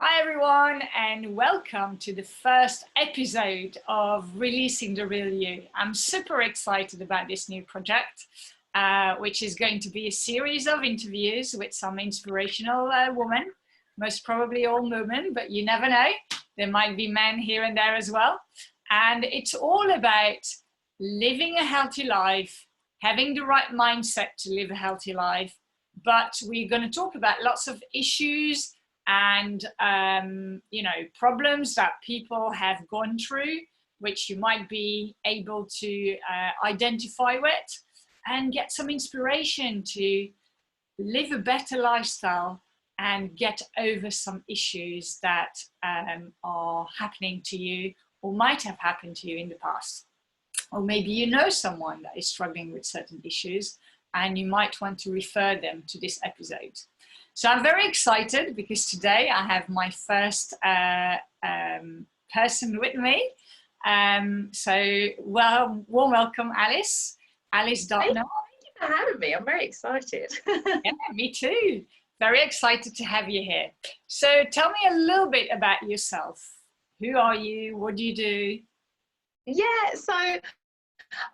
Hi everyone, and welcome to the first episode of Releasing the Real You. I'm super excited about this new project, which is going to be a series of interviews with some inspirational women, most probably all women, but you never know. There might be men here and there as well. And it's all about living a healthy life, having the right mindset to live a healthy life. But we're going to talk about lots of issues and problems that people have gone through, which you might be able to identify with and get some inspiration to live a better lifestyle and get over some issues that are happening to you or might have happened to you in the past. Or maybe you know someone that is struggling with certain issues and you might want to refer them to this episode. So I'm very excited because today I have my first person with me. Warm welcome, Alice. Alice Dartnell. Thank you for having me. I'm very excited. Yeah, me too. Very excited to have you here. So tell me a little bit about yourself. Who are you? What do you do? Yeah, so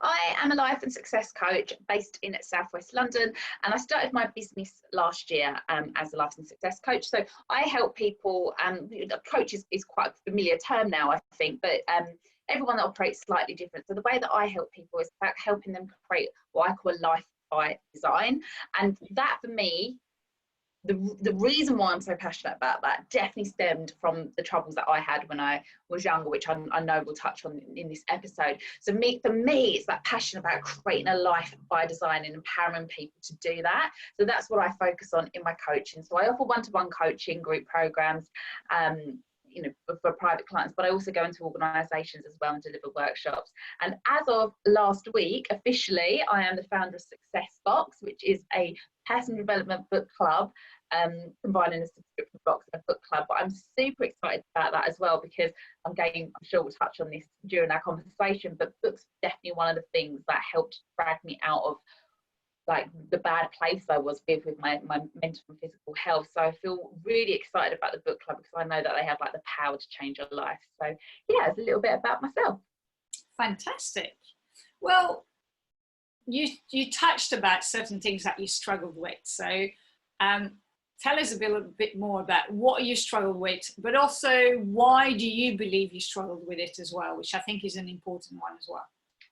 I am a life and success coach based in Southwest London, and I started my business last year as a life and success coach. So I help people, coach is quite a familiar term now, I think, but everyone operates slightly different. So the way that I help people is about helping them create what I call a life by design. And that for me, the reason why I'm so passionate about that definitely stemmed from the troubles that I had when I was younger, which I know we'll touch on in this episode. So for me, it's that passion about creating a life by design and empowering people to do that. So that's what I focus on in my coaching. So I offer one-to-one coaching, group programs, for private clients, but I also go into organisations as well and deliver workshops. And as of last week, officially, I am the founder of Success Box, which is a personal development book club, combining a subscription box and a book club. But I'm super excited about that as well because I'm sure we'll touch on this during our conversation, but books are definitely one of the things that helped drag me out of like the bad place I was with my mental and physical health. So I feel really excited about the book club because I know that they have like the power to change your life. So yeah, it's a little bit about myself. Fantastic. Well, you touched about certain things that you struggled with. So tell us a bit more about what you struggled with, but also why do you believe you struggled with it as well, which I think is an important one as well.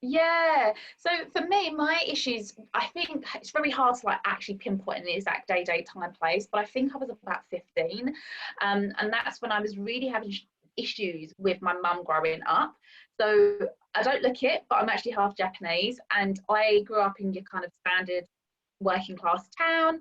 Yeah, so for me, my issues, I think it's very hard to like actually pinpoint an exact day, time, place, but I think I was about 15, and that's when I was really having issues with my mum growing up. So I don't look it, but I'm actually half Japanese, and I grew up in your kind of standard working class town.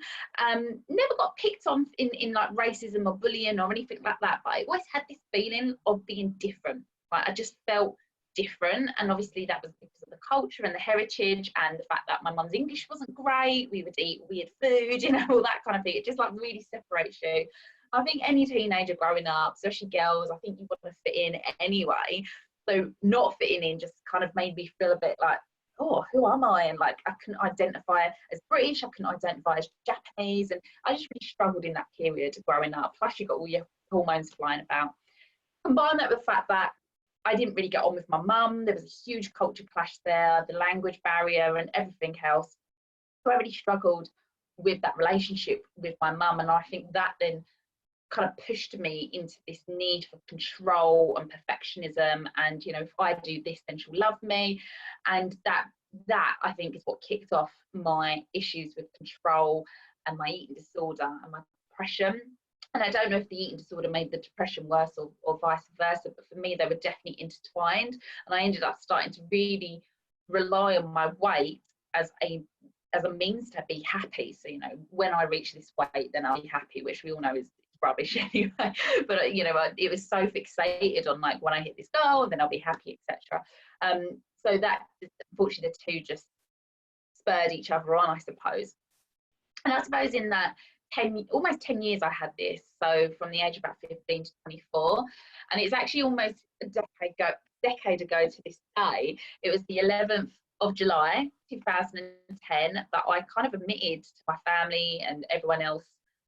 Never got picked on in like racism or bullying or anything like that, but I always had this feeling of being different. Like I just felt different, and obviously that was because of the culture and the heritage and the fact that my mum's English wasn't great. We would eat weird food, all that kind of thing. It just like really separates you. I think any teenager growing up, especially girls, I think you want to fit in anyway. So not fitting in just kind of made me feel a bit like, oh, who am I? And like I couldn't identify as British, I couldn't identify as Japanese, and I just really struggled in that period growing up. Plus you got all your hormones flying about. Combine that with the fact that I didn't really get on with my mum. There was a huge culture clash there, the language barrier and everything else. So I really struggled with that relationship with my mum. And I think that then kind of pushed me into this need for control and perfectionism. And, if I do this, then she'll love me. And that I think is what kicked off my issues with control and my eating disorder and my depression. And I don't know if the eating disorder made the depression worse or vice versa, but for me, they were definitely intertwined. And I ended up starting to really rely on my weight as a means to be happy. So, when I reach this weight, then I'll be happy, which we all know is rubbish anyway. But, it was so fixated on like when I hit this goal, then I'll be happy, etc. So that, unfortunately, the two just spurred each other on, I suppose. And I suppose in that almost 10 years I had this, so from the age of about 15 to 24, and it's actually almost a decade ago to this day. It was the 11th of July 2010 that I kind of admitted to my family and everyone else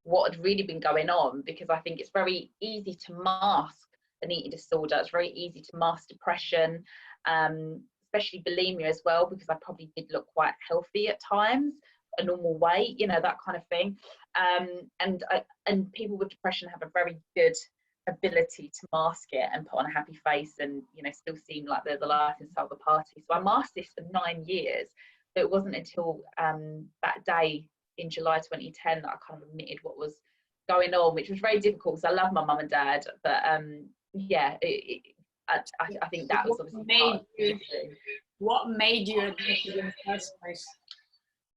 what had really been going on, because I think it's very easy to mask an eating disorder. It's very easy to mask depression, especially bulimia as well, because I probably did look quite healthy at times, a normal weight, you know, that kind of thing. And people with depression have a very good ability to mask it and put on a happy face and, you know, still seem like they're the life inside the party. So I masked this for 9 years. But it wasn't until that day in July 2010 that I kind of admitted what was going on, which was very difficult because I love my mum and dad. But yeah, I think that was obviously what made you admit it in the first place?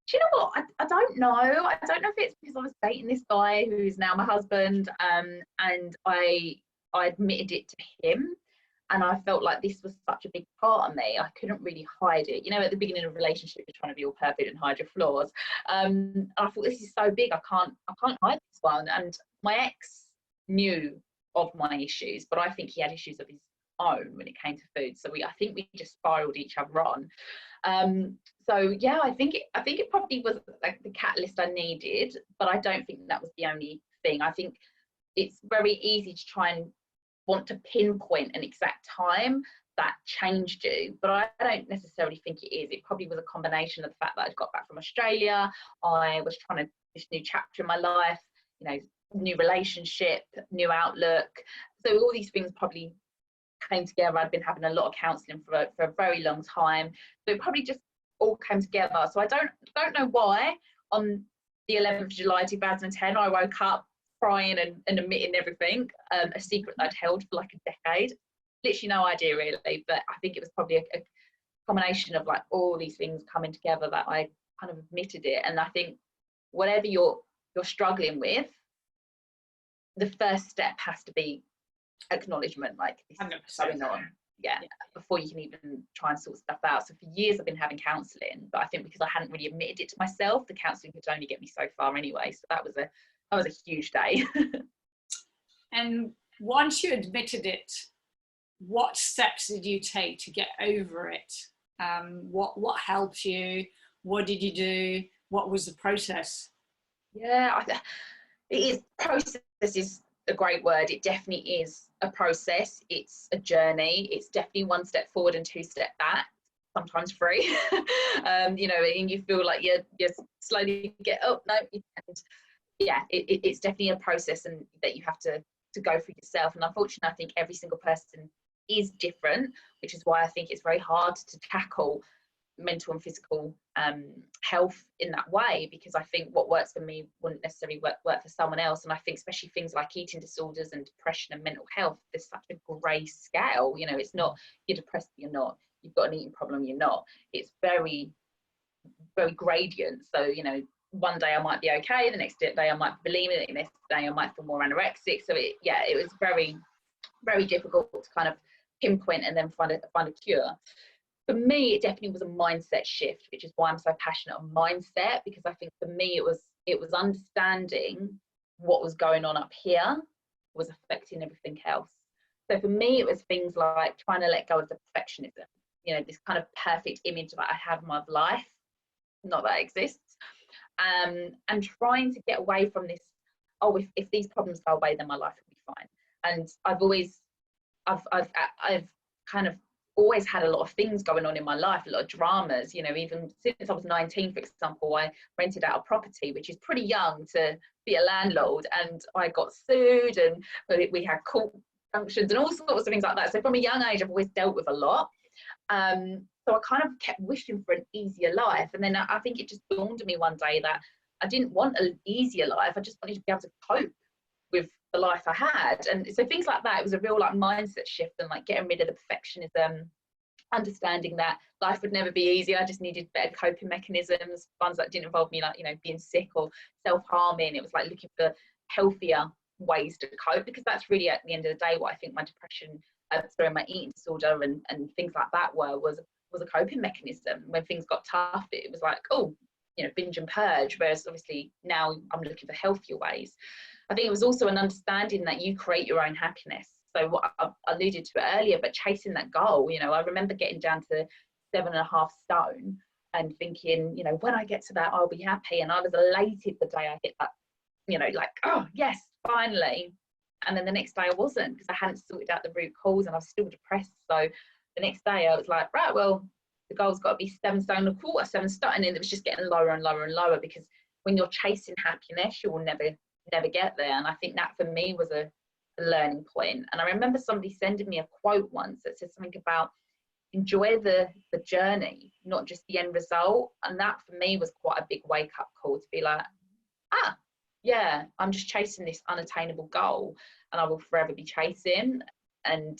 Do you know what? I don't know. I don't know if it's because I was dating this guy who's now my husband, and I admitted it to him, and I felt like this was such a big part of me. I couldn't really hide it. You know, at the beginning of a relationship, you're trying to be all perfect and hide your flaws. I thought, this is so big. I can't hide this one. And my ex knew of my issues, but I think he had issues of his own when it came to food. So I think we just spiraled each other on. So yeah, I think it probably was like the catalyst I needed, but I don't think that was the only thing. I think it's very easy to try and want to pinpoint an exact time that changed you, but I don't necessarily think it is. It probably was a combination of the fact that I'd got back from Australia, I was trying to this new chapter in my life, you know, new relationship, new outlook. So all these things probably came together. I'd been having a lot of counselling for a very long time, so it probably just all came together. So I don't know why on the 11th of July 2010 I woke up crying and admitting everything, a secret that I'd held for like a decade. Literally no idea really, but I think it was probably a combination of like all these things coming together that I kind of admitted it. And I think whatever you're struggling with, the first step has to be acknowledgement, like this is going on. Yeah, before you can even try and sort stuff out. So for years I've been having counselling, but I think because I hadn't really admitted it to myself, the counselling could only get me so far anyway. So that was a huge day. And once you admitted it, what steps did you take to get over it? What helped you? What did you do? What was the process? Yeah, it is. Process is a great word. It definitely is a process. It's a journey. It's definitely one step forward and two step back, sometimes three. You know, and you feel like you're slowly get up. No, and yeah, it's definitely a process, and that you have to go through yourself. And unfortunately, I think every single person is different, which is why I think it's very hard to tackle mental and physical health in that way, because I think what works for me wouldn't necessarily work for someone else. And I think especially things like eating disorders and depression and mental health, there's such a grey scale. You know, it's not you're depressed, you're not, you've got an eating problem, you're not. It's very, very gradient. So, you know, one day I might be okay, the next day I might be bulimic, the next day I might feel more anorexic. So it was very, very difficult to kind of pinpoint and then find a cure. For me, it definitely was a mindset shift, which is why I'm so passionate on mindset, because I think for me it was understanding what was going on up here was affecting everything else. So for me, it was things like trying to let go of the perfectionism, you know, this kind of perfect image that I have of life, not that it exists, and trying to get away from this, oh, if these problems go away, then my life will be fine. And I've kind of always had a lot of things going on in my life, a lot of dramas, you know, even since I was 19, for example, I rented out a property, which is pretty young to be a landlord, and I got sued, and we had court functions and all sorts of things like that. So from a young age, I've always dealt with a lot. So I kind of kept wishing for an easier life. And then I think it just dawned on me one day that I didn't want an easier life. I just wanted to be able to cope with the life I had. And so things like that, it was a real like mindset shift, and like getting rid of the perfectionism, understanding that life would never be easy. I just needed better coping mechanisms, ones that didn't involve me, like, you know, being sick or self-harming. It was like looking for healthier ways to cope, because that's really at the end of the day what I think my depression, my eating disorder and things like that was a coping mechanism. When things got tough, it was like, oh, you know, binge and purge, whereas obviously now I'm looking for healthier ways. I think it was also an understanding that you create your own happiness. So what I alluded to it earlier, but chasing that goal, you know, I remember getting down to 7.5 stone and thinking, you know, when I get to that, I'll be happy. And I was elated the day I hit that you know, like, oh yes, finally. And then the next day I wasn't, because I hadn't sorted out the root cause and I was still depressed. So the next day I was like, right, well, the goal's got to be 7 stone a quarter, 7 stone. And it was just getting lower and lower and lower, because when you're chasing happiness, you will never get there. And I think that for me was a learning point. And I remember somebody sending me a quote once that said something about enjoy the journey, not just the end result. And that for me was quite a big wake up call, to be like, yeah, I'm just chasing this unattainable goal, and I will forever be chasing, and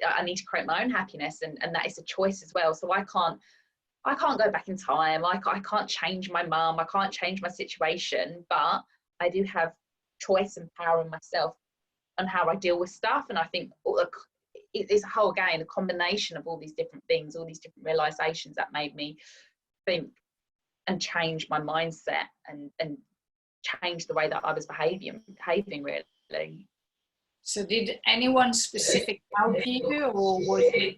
I need to create my own happiness, and that is a choice as well. So I can't go back in time. I can't change my mum, I can't change my situation, but I do have choice and power in myself on how I deal with stuff. And I think it's a whole, again, a combination of all these different things, all these different realizations that made me think and change my mindset and change the way that I was behaving really. So did anyone specific help you, or was it,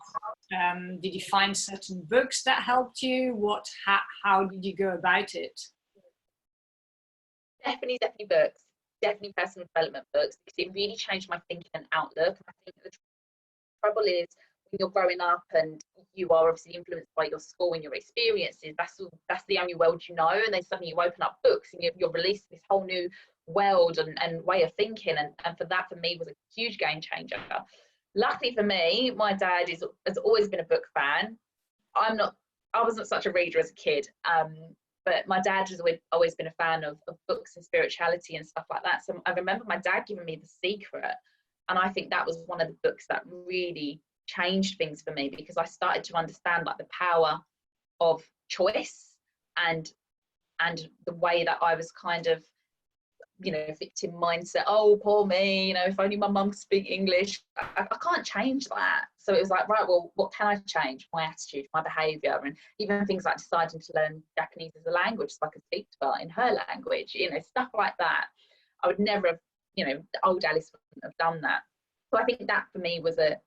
did you find certain books that helped you? How did you go about it? Definitely books, definitely personal development books, because it really changed my thinking and outlook. And I think the trouble is, when you're growing up and you are obviously influenced by your school and your experiences, that's the only world you know, and then suddenly you open up books and you're released this whole new world and way of thinking, and for me was a huge game changer. Luckily for me, my dad has always been a book fan. I wasn't such a reader as a kid, but my dad has always been a fan of books and spirituality and stuff like that. So I remember my dad giving me The Secret, and I think that was one of the books that really changed things for me, because I started to understand like the power of choice and the way that I was kind of, you know, victim mindset. Oh, poor me, you know, if only my mum could speak English. I can't change that. So it was like, right, well, what can I change? My attitude, my behaviour, and even things like deciding to learn Japanese as a language so I could speak to her in her language, you know, stuff like that. I would never have, you know, old Alice wouldn't have done that. So I think that for me was that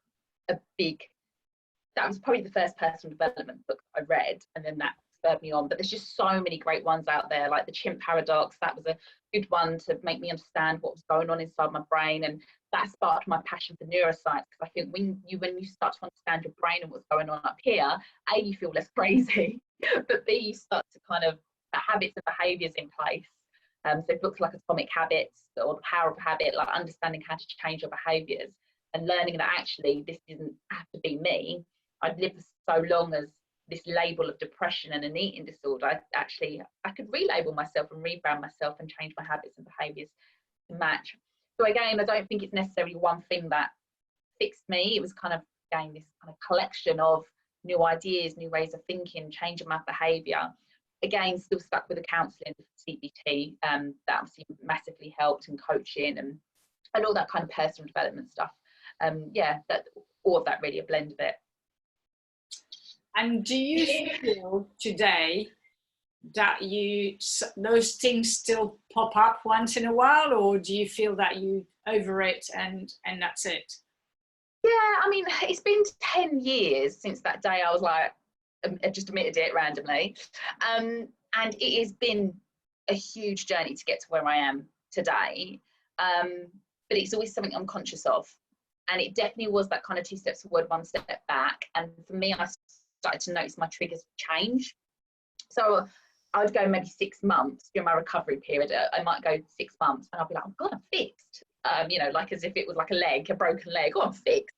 was probably the first personal development book I read, and then that spurred me on. But there's just so many great ones out there, like The Chimp Paradox. That was a good one to make me understand what was going on inside my brain, and that sparked my passion for neuroscience, because I think when you start to understand your brain and what's going on up here, A, you feel less crazy, but B, you start to kind of put habits and behaviours in place. So books like Atomic Habits or The Power of Habit, like understanding how to change your behaviours and learning that actually this doesn't have to be me. I'd lived so long as this label of depression and an eating disorder. I could relabel myself and rebrand myself and change my habits and behaviours to match. So again, I don't think it's necessarily one thing that fixed me. It was kind of, again, this kind of collection of new ideas, new ways of thinking, changing my behaviour. Again, still stuck with the counselling, CBT, that obviously massively helped, and coaching and all that kind of personal development stuff. Yeah, all of that, really a blend of it. And do you feel today that those things still pop up once in a while, or do you feel that you over it and that's it? Yeah, I mean, it's been 10 years since that day I was like, I just admitted it randomly. And it has been a huge journey to get to where I am today. But it's always something I'm conscious of. And it definitely was that kind of 2 steps forward, 1 step back. And for me, I started to notice my triggers change. So I would go maybe 6 months during my recovery period. I might go 6 months and I'll be like, oh God, I'm fixed. You know, like as if it was like a broken leg. Oh, I'm fixed.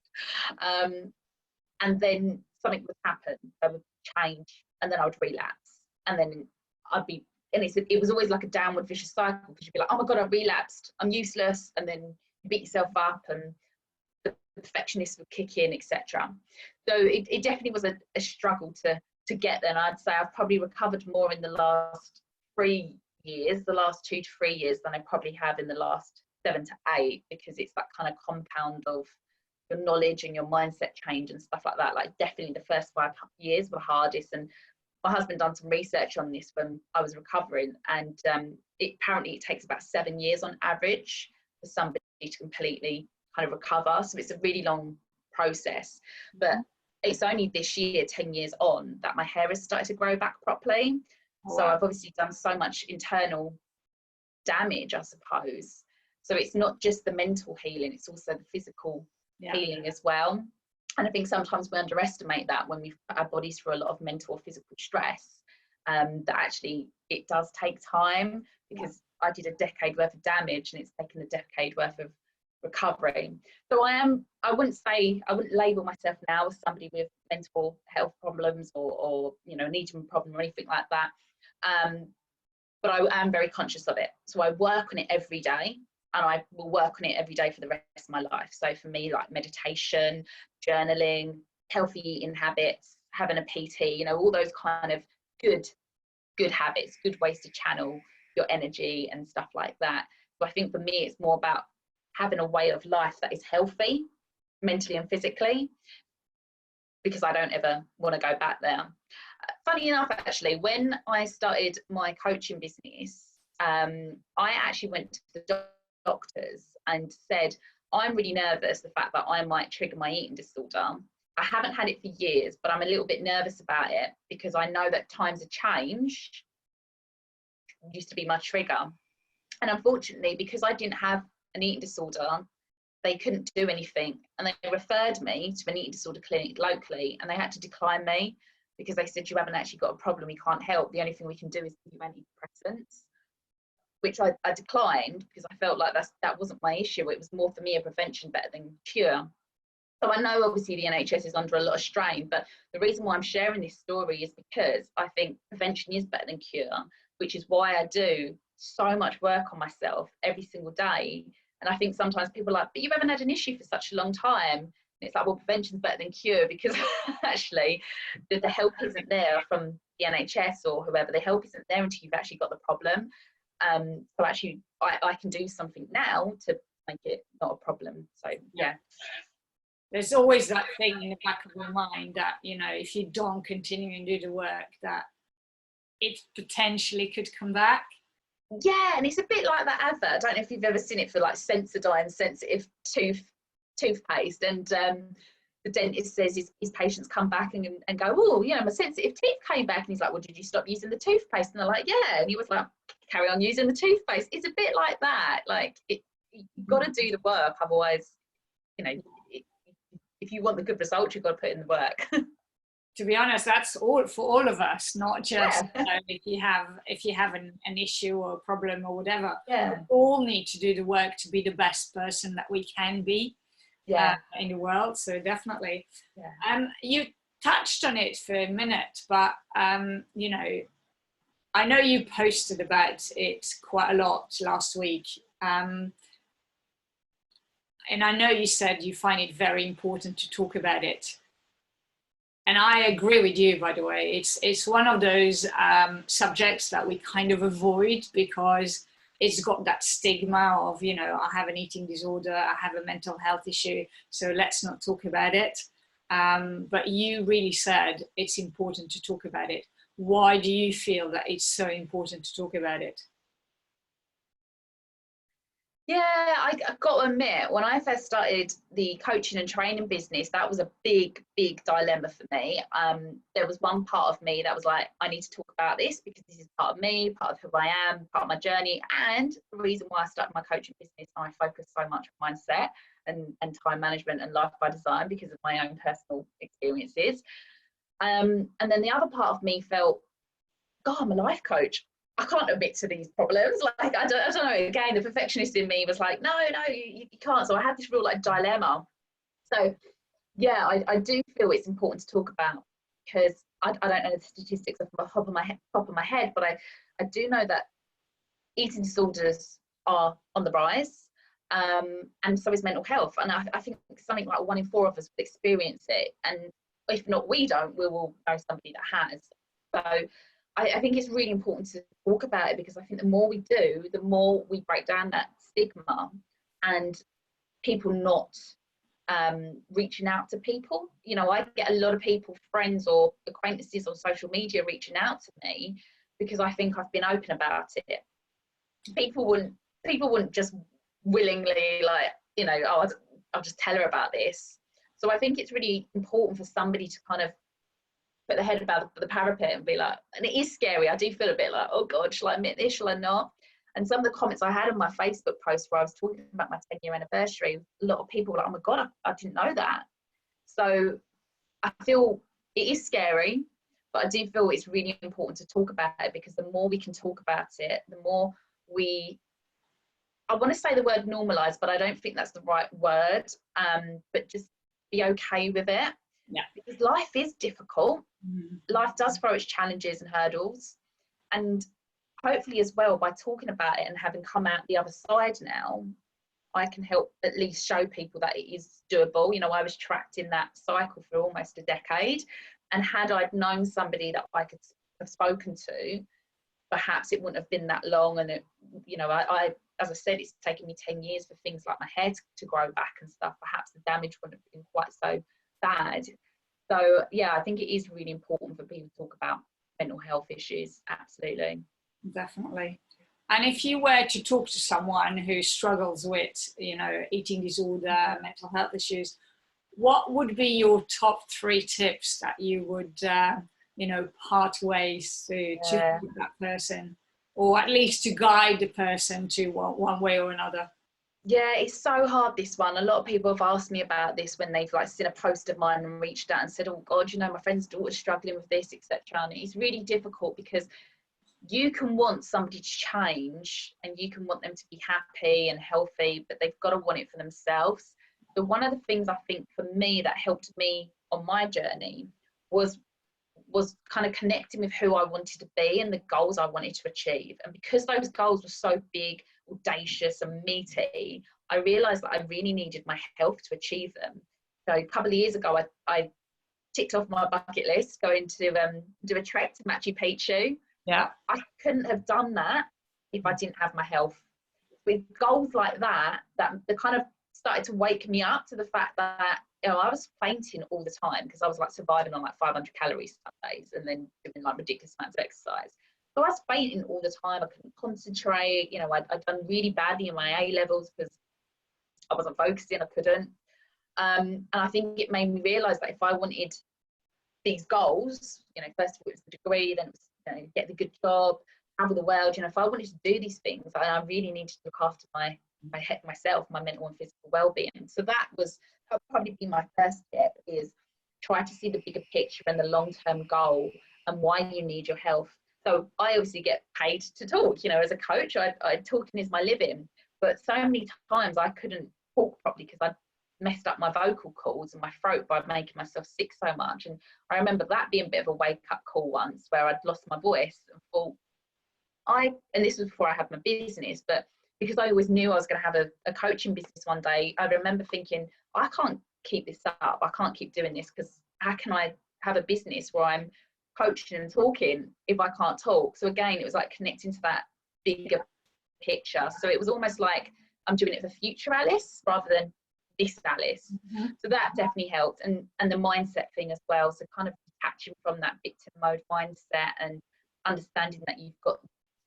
And then something would happen. I would change, and then I would relapse. And then it was always like a downward vicious cycle, because you'd be like, oh my God, I've relapsed. I'm useless. And then you beat yourself up, and the perfectionist would kick in, etc. So it definitely was a struggle to get there. And I'd say I've probably recovered more in the last 3 years, the last 2 to 3 years, than I probably have in the last 7 to 8, because it's that kind of compound of your knowledge and your mindset change and stuff like that. Like definitely the first 5 years were hardest. And my husband done some research on this when I was recovering, and apparently it takes about 7 years on average for somebody to completely kind of recover. So it's a really long process. But it's only this year, 10 years on, that my hair has started to grow back properly. Oh, wow. So I've obviously done so much internal damage, I suppose. So it's not just the mental healing, it's also the physical healing as well. And I think sometimes we underestimate that when we've put our bodies through a lot of mental or physical stress, that actually it does take time, because I did a decade worth of damage and it's taken a decade worth of recovery. So I wouldn't label myself now as somebody with mental health problems or an eating problem or anything like that. But I am very conscious of it. So I work on it every day, and I will work on it every day for the rest of my life. So for me, like meditation, journaling, healthy eating habits, having a PT, all those kind of good habits, good ways to channel your energy and stuff like that. So I think for me, it's more about having a way of life that is healthy, mentally and physically, because I don't ever want to go back there. Funny enough, actually, when I started my coaching business, I actually went to the doctors and said, I'm really nervous, the fact that I might trigger my eating disorder. I haven't had it for years, but I'm a little bit nervous about it because I know that times have changed. It used to be my trigger. And unfortunately, because I didn't have an eating disorder, they couldn't do anything. And they referred me to an eating disorder clinic locally, and they had to decline me because they said, you haven't actually got a problem, we can't help. The only thing we can do is give you antidepressants, which I declined because I felt like that wasn't my issue. It was more for me a prevention better than cure. So I know obviously the NHS is under a lot of strain, but the reason why I'm sharing this story is because I think prevention is better than cure, which is why I do so much work on myself every single day. And I think sometimes people are like, but you haven't had an issue for such a long time. And it's like, well, prevention's better than cure, because actually the help isn't there from the NHS or whoever. The help isn't there until you've actually got the problem. So actually I can do something now to make it not a problem. So yeah. There's always that thing in the back of your mind that, if you don't continue and do the work, that it potentially could come back. Yeah, and it's a bit like that advert. I don't know if you've ever seen it for like Sensodyne sensitive toothpaste, and the dentist says his patients come back and go, oh, my sensitive teeth came back, and he's like, well, did you stop using the toothpaste? And they're like, yeah, and he was like, carry on using the toothpaste. It's a bit like that. Like you've got to do the work, otherwise, if you want the good results, you've got to put in the work. To be honest, that's all for all of us, not just if you have an issue or a problem or whatever. Yeah. We all need to do the work to be the best person that we can be in the world. So definitely. Yeah. You touched on it for a minute, but I know you posted about it quite a lot last week. And I know you said you find it very important to talk about it. And I agree with you, by the way. It's one of those subjects that we kind of avoid because it's got that stigma of, I have an eating disorder, I have a mental health issue, so let's not talk about it. But you really said it's important to talk about it. Why do you feel that it's so important to talk about it? Yeah, I've got to admit, when I first started the coaching and training business, that was a big dilemma for me. There was one part of me that was like, I need to talk about this because this is part of me, part of who I am, part of my journey, and the reason why I started my coaching business. I focus so much on mindset and time management and life by design because of my own personal experiences. And then the other part of me felt, God, I'm a life coach. I can't admit to these problems. Like, I don't know. Again, the perfectionist in me was like, no, you can't. So I had this real dilemma. So yeah, I do feel it's important to talk about, because I don't know the statistics off the top of my head, but I do know that eating disorders are on the rise, and so is mental health. And I think something like 1 in 4 of us will experience it, and if not we don't, we will know somebody that has. So I think it's really important to talk about it, because I think the more we do, the more we break down that stigma, and people not reaching out to people. I get a lot of people, friends or acquaintances on social media, reaching out to me because I think I've been open about it. People wouldn't just willingly I'll just tell her about this. So I think it's really important for somebody to kind of put their head above the parapet and be like, and it is scary. I do feel a bit like, oh God, shall I admit this? Shall I not? And some of the comments I had on my Facebook post where I was talking about my 10-year anniversary, a lot of people were like, oh my God, I didn't know that. So I feel it is scary, but I do feel it's really important to talk about it, because the more we can talk about it, the more I want to say the word normalize, but I don't think that's the right word, but just be okay with it. Yeah. Because life is difficult. Life does throw its challenges and hurdles. And hopefully as well, by talking about it and having come out the other side now, I can help at least show people that it is doable. You know, I was trapped in that cycle for almost a decade. And had I known somebody that I could have spoken to, perhaps it wouldn't have been that long. And, you know, I as I said, it's taken me 10 years for things like my hair to grow back and stuff. Perhaps the damage wouldn't have been quite so bad. So, yeah, I think it is really important for people to talk about mental health issues. Absolutely. Definitely. And if you were to talk to someone who struggles with, you know, eating disorder, mental health issues, what would be your top 3 tips that you would, you know, part ways to that person, or at least to guide the person to one way or another? Yeah, it's so hard, this one. A lot of people have asked me about this when they've like seen a post of mine and reached out and said, oh God, you know, my friend's daughter's struggling with this, etc. And it's really difficult, because you can want somebody to change and you can want them to be happy and healthy, but they've got to want it for themselves. So one of the things I think for me that helped me on my journey was kind of connecting with who I wanted to be and the goals I wanted to achieve. And because those goals were so big, audacious and meaty, I realized that I really needed my health to achieve them. So a couple of years ago, I ticked off my bucket list going to do a trek to Machu Picchu. Yeah. I couldn't have done that if I didn't have my health. With goals like that kind of started to wake me up to the fact that, you know, I was fainting all the time, because I was like surviving on like 500 calories some days and then doing like ridiculous amounts of exercise. So I was fainting all the time. I couldn't concentrate. You know, I'd done really badly in my A levels because I wasn't focusing. I couldn't. And I think it made me realise that if I wanted these goals, you know, first of all it was the degree, then it was, you know, get the good job, travel the world. You know, if I wanted to do these things, I really needed to look after myself, my mental and physical well-being. So that would probably be my first tip, is try to see the bigger picture and the long-term goal and why you need your health. So I obviously get paid to talk, you know, as a coach. Talking is my living, but so many times I couldn't talk properly because I messed up my vocal cords and my throat by making myself sick so much. And I remember that being a bit of a wake-up call once, where I'd lost my voice and thought, and this was before I had my business, but because I always knew I was going to have a coaching business one day, I remember thinking, I can't keep this up. I can't keep doing this, because how can I have a business where I'm coaching and talking if I can't talk? So again, it was like connecting to that bigger picture. So it was almost like I'm doing it for future Alice rather than this Alice. So that definitely helped. And the mindset thing as well. So kind of detaching from that victim mode mindset and understanding that you've got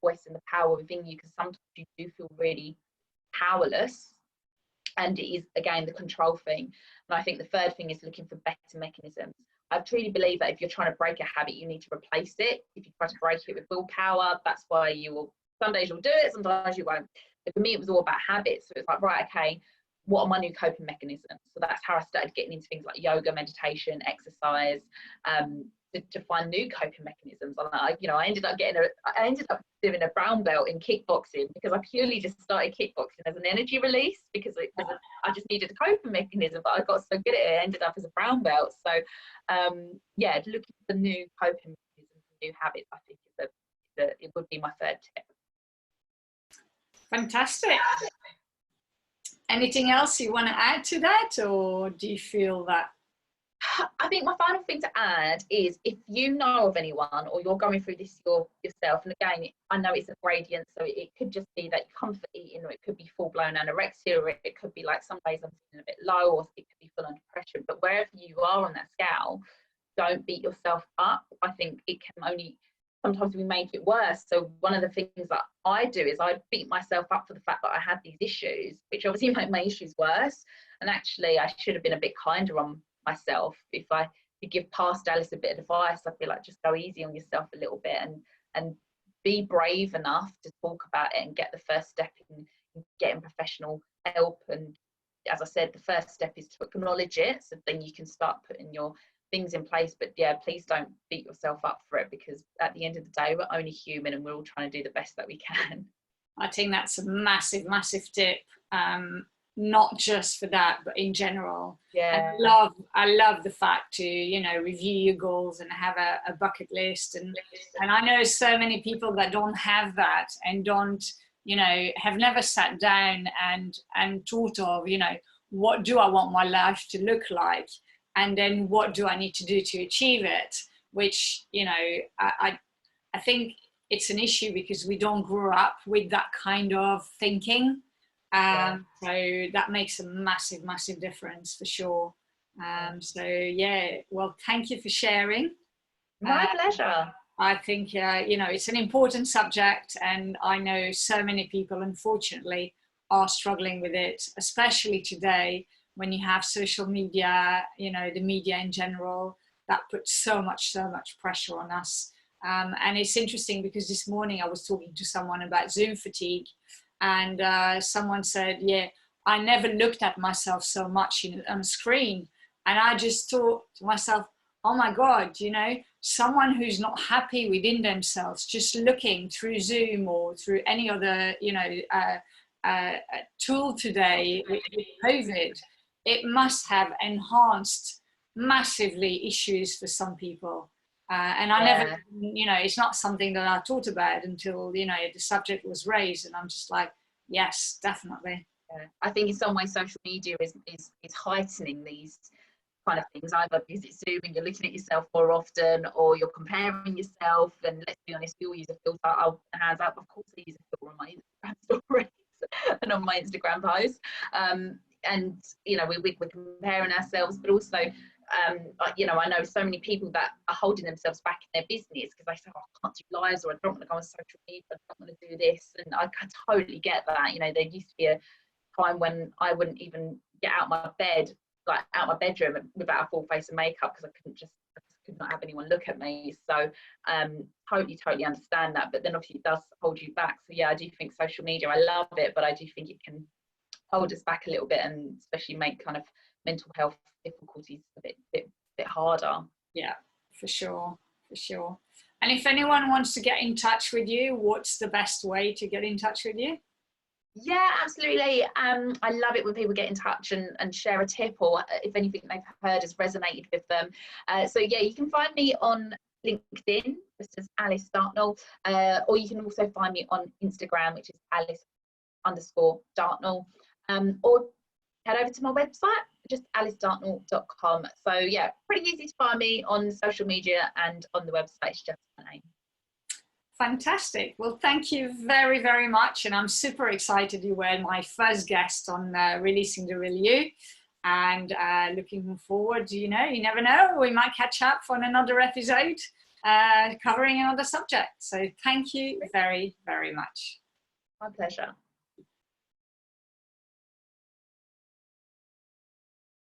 voice and the power within you, because sometimes you do feel really powerless, and it is again the control thing. And I think the third thing is looking for better mechanisms. I truly believe that if you're trying to break a habit, you need to replace it. If you try to break it with willpower, that's why you will, some days you'll do it, sometimes you won't. But for me, it was all about habits. So it's like, right, okay, what are my new coping mechanisms? So that's how I started getting into things like yoga, meditation, exercise, to find new coping mechanisms. And I ended up doing a brown belt in kickboxing, because I purely just started kickboxing as an energy release, because I just needed a coping mechanism, but I got so good at it, I ended up as a brown belt. So looking for new coping mechanisms, new habits, I think it would be my third tip. Fantastic. Anything else you want to add to that, or do you feel that? I think my final thing to add is, if you know of anyone or you're going through this yourself, and again, I know it's a gradient, so it could just be that you're comfort eating, or it could be full-blown anorexia, or it could be like some days I'm feeling a bit low, or it could be full-on depression. But wherever you are on that scale, don't beat yourself up. I think it can only, sometimes we make it worse. So one of the things that I do is I beat myself up for the fact that I had these issues, which obviously make my issues worse. And actually I should have been a bit kinder on myself. If I could give past Alice a bit of advice, I'd be like, just go easy on yourself a little bit, and be brave enough to talk about it and get the first step in getting professional help. And as I said, the first step is to acknowledge it, so then you can start putting your things in place. But yeah, please don't beat yourself up for it, because at the end of the day, we're only human and we're all trying to do the best that we can. I think that's a massive, massive tip. Not just for that, but in general. Yeah. And I love the fact to, you know, review your goals and have a bucket list. And I know so many people that don't have that and don't, you know, have never sat down and thought of, you know, what do I want my life to look like? And then what do I need to do to achieve it? Which, you know, I think it's an issue because we don't grow up with that kind of thinking. So that makes a massive, massive difference for sure. So yeah, well, thank you for sharing. My pleasure. I think, you know, it's an important subject, and I know so many people, unfortunately, are struggling with it, especially today when you have social media, you know, the media in general, that puts so much pressure on us. And it's interesting because this morning I was talking to someone about Zoom fatigue, and someone said, yeah, I never looked at myself so much on a screen. And I just thought to myself, oh my God, you know, someone who's not happy within themselves, just looking through Zoom or through any other, you know, tool today with COVID, it must have enhanced massively issues for some people. And I never, you know, it's not something that I thought about until, you know, the subject was raised, and I'm just like, yes, definitely. Yeah. I think in some ways social media is heightening these kind of things, either because it's Zoom and you're looking at yourself more often, or you're comparing yourself. And let's be honest, we all use a filter. I'll hands up, of course I use a filter on my Instagram stories and on my Instagram posts. And you know, we're comparing ourselves, but also you know, I know so many people that are holding themselves back in their business because they say, oh, I can't do lives, or I don't want to go on social media, I don't want to do this. And I totally get that. You know, there used to be a time when I wouldn't even get out my bed, like out my bedroom, without a full face of makeup, because I could not have anyone look at me. So totally understand that. But then obviously it does hold you back. So yeah, I do think social media, I love it, but I do think it can hold us back a little bit, and especially make kind of mental health difficulties a bit harder. Yeah, for sure. And if anyone wants to get in touch with you, what's the best way to get in touch with you? Yeah, absolutely. I love it when people get in touch and share a tip, or if anything they've heard has resonated with them. So yeah, you can find me on LinkedIn, just as Alice Dartnell, or you can also find me on Instagram, which is Alice_Dartnell, or head over to my website, just alicedartnell.com. So yeah, pretty easy to find me on social media, and on the website it's just my name. Fantastic. Well, thank you very, very much. And I'm super excited you were my first guest on Releasing the Real You. And looking forward, you know, you never know, we might catch up on another episode covering another subject. So thank you very, very much. My pleasure.